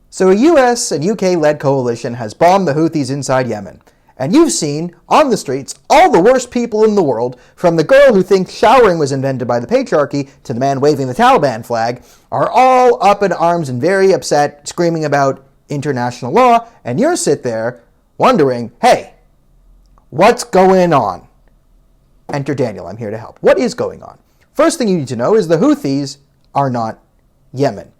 So a US and UK-led coalition has bombed the Houthis inside Yemen. And you've seen, on the streets, all the worst people in the world, from the girl who thinks showering was invented by the patriarchy to the man waving the Taliban flag, are all up in arms and very upset, screaming about international law, and you sit there wondering, hey, what's going on? Enter Daniel, I'm here to help. What is going on? First thing you need to know is the Houthis are not Yemen.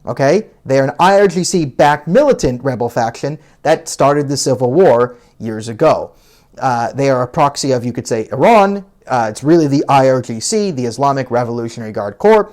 Okay? They are an IRGC-backed militant rebel faction that started the civil war years ago. They are a proxy of, you could say, Iran. It's really the IRGC, the Islamic Revolutionary Guard Corps.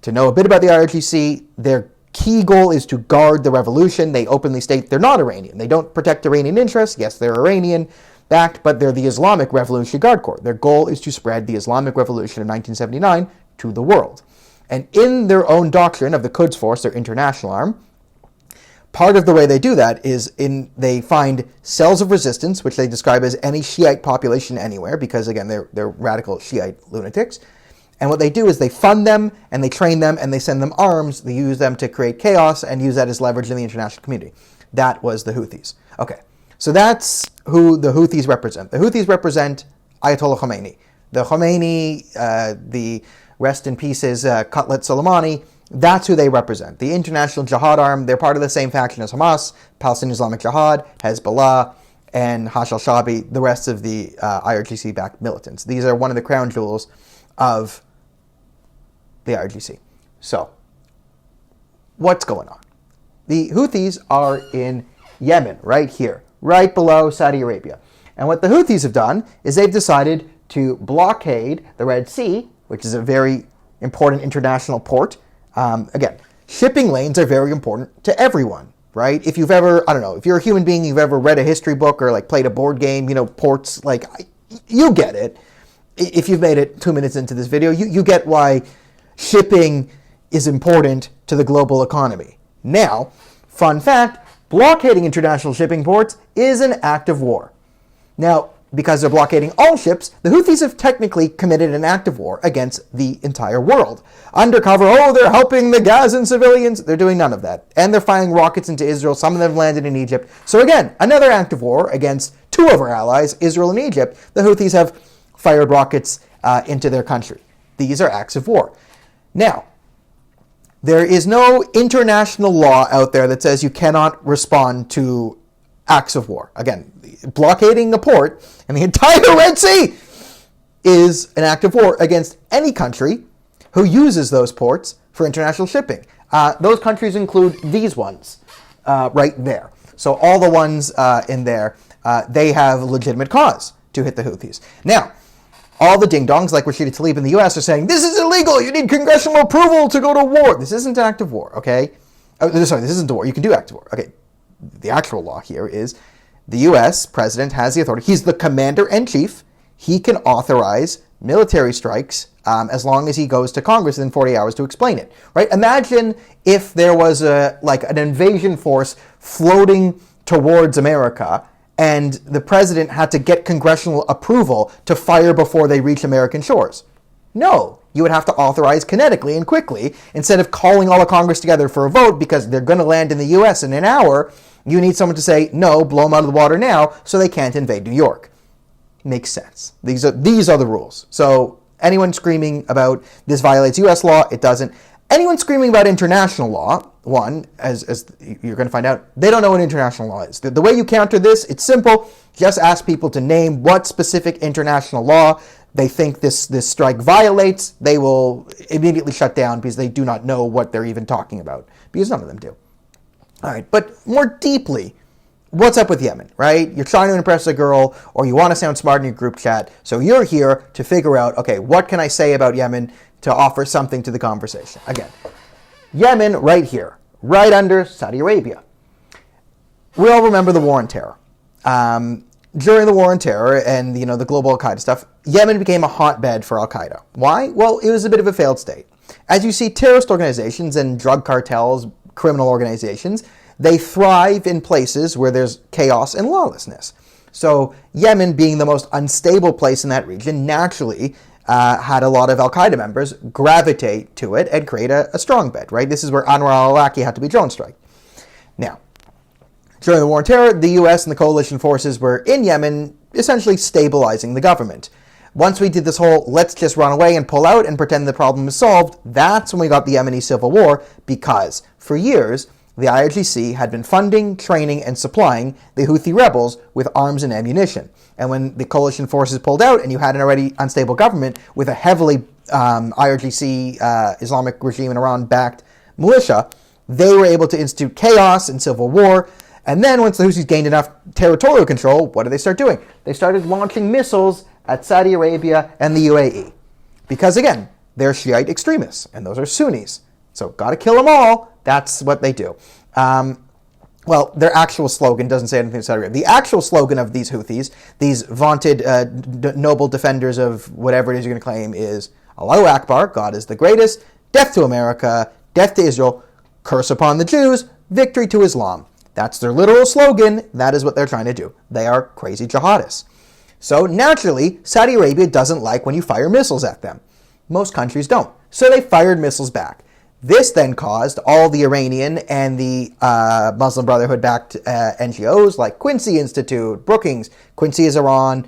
To know a bit about the IRGC, their key goal is to guard the revolution. They openly state they're not Iranian. They don't protect Iranian interests. Yes, they're Iranian-backed, but they're the Islamic Revolutionary Guard Corps. Their goal is to spread the Islamic Revolution of 1979 to the world. And in their own doctrine of the Quds Force, their international arm, part of the way they do that is they find cells of resistance, which they describe as any Shiite population anywhere, because again, they're radical Shiite lunatics. And what they do is they fund them, and they train them, and they send them arms. They use them to create chaos and use that as leverage in the international community. That was the Houthis. Okay, so that's who the Houthis represent. The Houthis represent Ayatollah Khomeini. The Khomeini, the rest in pieces, Cutlet Soleimani, that's who they represent. The international jihad arm, they're part of the same faction as Hamas, Palestinian Islamic Jihad, Hezbollah, and Hash al-Shabi, the rest of the IRGC-backed militants. These are one of the crown jewels of the IRGC. So, what's going on? The Houthis are in Yemen, right here, right below Saudi Arabia. And what the Houthis have done is they've decided to blockade the Red Sea, which is a very important international port. Again, shipping lanes are very important to everyone, right? If you've ever, I don't know, if you're a human being, you've ever read a history book or like played a board game, ports, like, you get it. If you've made it 2 minutes into this video, you get why shipping is important to the global economy. Now, fun fact, blockading international shipping ports is an act of war. Now, because they're blockading all ships, the Houthis have technically committed an act of war against the entire world. Undercover, they're helping the Gazan civilians. They're doing none of that. And they're firing rockets into Israel. Some of them landed in Egypt. So again, another act of war against two of our allies, Israel and Egypt. The Houthis have fired rockets into their country. These are acts of war. Now, there is no international law out there that says you cannot respond to acts of war. Again, blockading a port and the entire Red Sea is an act of war against any country who uses those ports for international shipping. Those countries include these ones right there. So all the ones in there, they have legitimate cause to hit the Houthis. Now, all the ding-dongs like Rashida Tlaib in the U.S. are saying, this is illegal, you need congressional approval to go to war. This isn't an act of war, okay? This isn't a war, you can do act of war. Okay, the actual law here is the U.S. president has the authority. He's the commander-in-chief. He can authorize military strikes as long as he goes to Congress within 40 hours to explain it, right? Imagine if there was an invasion force floating towards America and the president had to get congressional approval to fire before they reach American shores. No, you would have to authorize kinetically and quickly instead of calling all of Congress together for a vote because they're going to land in the U.S. in an hour. You need someone to say, no, blow them out of the water now so they can't invade New York. Makes sense. These are the rules. So anyone screaming about this violates U.S. law, it doesn't. Anyone screaming about international law, one, as you're going to find out, they don't know what international law is. The way you counter this, it's simple. Just ask people to name what specific international law they think this strike violates. They will immediately shut down because they do not know what they're even talking about, because none of them do. All right, but more deeply, what's up with Yemen, right? You're trying to impress a girl, or you want to sound smart in your group chat, so you're here to figure out, okay, what can I say about Yemen to offer something to the conversation? Again, Yemen right here, right under Saudi Arabia. We all remember the War on Terror. During the War on Terror and the global Al-Qaeda stuff, Yemen became a hotbed for Al-Qaeda. Why? Well, it was a bit of a failed state. As you see, terrorist organizations and drug cartels, criminal organizations, they thrive in places where there's chaos and lawlessness. So Yemen, being the most unstable place in that region, naturally had a lot of Al-Qaeda members gravitate to it and create a strong bed, right? This is where Anwar al-Awlaki had to be drone strike. Now, during the War on Terror, the US and the coalition forces were in Yemen essentially stabilizing the government. Once we did this whole let's just run away and pull out and pretend the problem is solved, that's when we got the Yemeni civil war, because for years the IRGC had been funding, training, and supplying the Houthi rebels with arms and ammunition. And when the coalition forces pulled out and you had an already unstable government with a heavily IRGC Islamic regime in Iran-backed militia, they were able to institute chaos and civil war. And then once the Houthis gained enough territorial control, what did they start doing? They started launching missiles at Saudi Arabia and the UAE. Because again, they're Shiite extremists, and those are Sunnis. So gotta kill them all. That's what they do. Well, their actual slogan doesn't say anything to Saudi Arabia. The actual slogan of these Houthis, these vaunted noble defenders of whatever it is you're going to claim, is Allahu Akbar, God is the greatest, death to America, death to Israel, curse upon the Jews, victory to Islam. That's their literal slogan. That is what they're trying to do. They are crazy jihadists. So naturally, Saudi Arabia doesn't like when you fire missiles at them. Most countries don't. So they fired missiles back. This then caused all the Iranian and the Muslim Brotherhood-backed NGOs like Quincy Institute, Brookings. Quincy is Iran,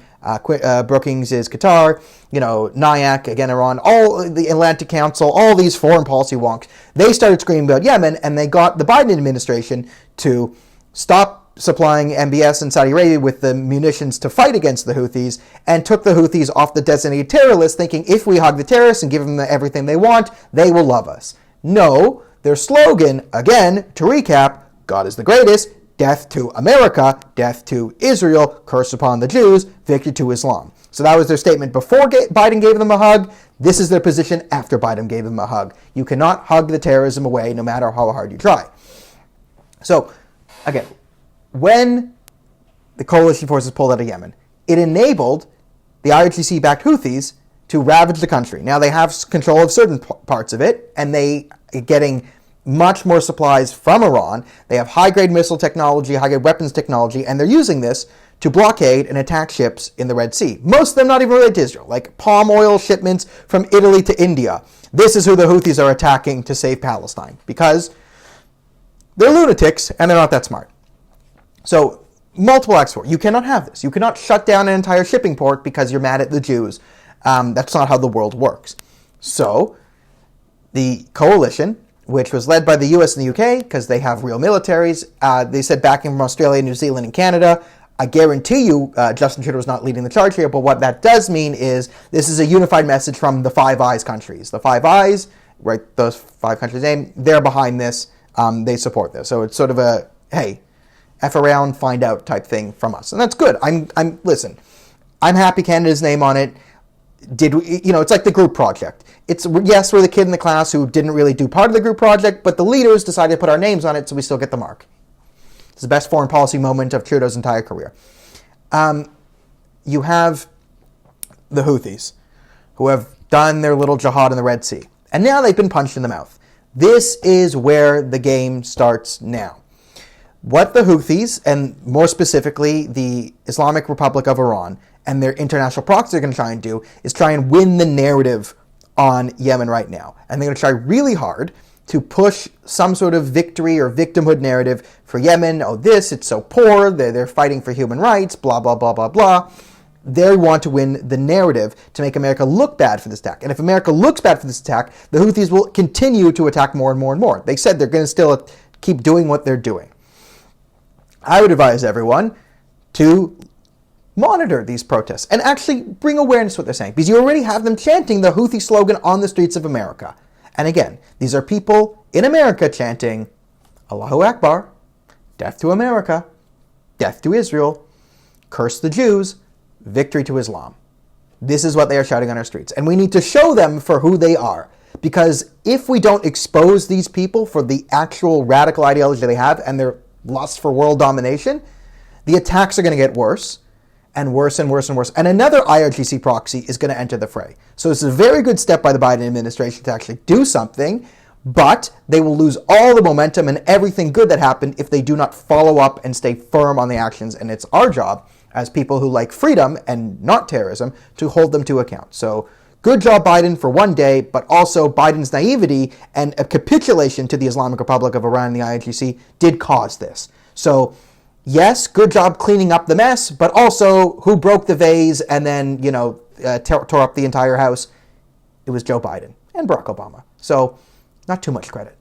Brookings is Qatar, NIAC, again Iran, all the Atlantic Council, all these foreign policy wonks. They started screaming about Yemen, and they got the Biden administration to stop supplying MBS in Saudi Arabia with the munitions to fight against the Houthis, and took the Houthis off the designated terror list, thinking if we hug the terrorists and give them everything they want, they will love us. No, their slogan, again, to recap, God is the greatest, death to America, death to Israel, curse upon the Jews, victory to Islam. So that was their statement before Biden gave them a hug. This is their position after Biden gave them a hug. You cannot hug the terrorism away no matter how hard you try. So, again, when the coalition forces pulled out of Yemen, it enabled the IRGC-backed Houthis to ravage the country. Now they have control of certain parts of it, and they are getting much more supplies from Iran. They have high-grade missile technology, high-grade weapons technology, and they're using this to blockade and attack ships in the Red Sea. Most of them not even related to Israel, like palm oil shipments from Italy to India. This is who the Houthis are attacking to save Palestine, because they're lunatics and they're not that smart. So, multiple acts of war. You cannot have this. You cannot shut down an entire shipping port because you're mad at the Jews. That's not how the world works. So, the coalition, which was led by the US and the UK, because they have real militaries, they said backing from Australia, New Zealand, and Canada. I guarantee you Justin Trudeau is not leading the charge here, but what that does mean is this is a unified message from the Five Eyes countries. The Five Eyes, right, those five countries' name, they're behind this. They support this. So it's sort of a, hey, F around, find out type thing from us. And that's good. Listen, I'm happy Canada's name on it. Did we, it's like the group project. Yes, we're the kid in the class who didn't really do part of the group project, but the leaders decided to put our names on it, so we still get the mark. It's the best foreign policy moment of Trudeau's entire career. You have the Houthis, who have done their little jihad in the Red Sea, and now they've been punched in the mouth. This is where the game starts now. What the Houthis, and more specifically the Islamic Republic of Iran, and their international proxies are going to try and do is try and win the narrative on Yemen right now. And they're going to try really hard to push some sort of victory or victimhood narrative for Yemen. Oh, it's so poor, they're fighting for human rights, blah, blah, blah, blah, blah. They want to win the narrative to make America look bad for this attack. And if America looks bad for this attack, the Houthis will continue to attack more and more and more. They said they're going to still keep doing what they're doing. I would advise everyone to monitor these protests and actually bring awareness to what they're saying, because you already have them chanting the Houthi slogan on the streets of America. And again, these are people in America chanting Allahu Akbar, death to America, death to Israel, curse the Jews, victory to Islam. This is what they are shouting on our streets. And we need to show them for who they are. Because if we don't expose these people for the actual radical ideology they have and their lust for world domination, the attacks are going to get worse and worse and worse and worse. And another IRGC proxy is going to enter the fray. So this is a very good step by the Biden administration to actually do something, but they will lose all the momentum and everything good that happened if they do not follow up and stay firm on the actions. And it's our job as people who like freedom and not terrorism to hold them to account. So good job Biden for one day, but also Biden's naivety and a capitulation to the Islamic Republic of Iran and the IRGC did cause this. So yes, good job cleaning up the mess, but also who broke the vase and then, tore up the entire house? It was Joe Biden and Barack Obama. So not too much credit.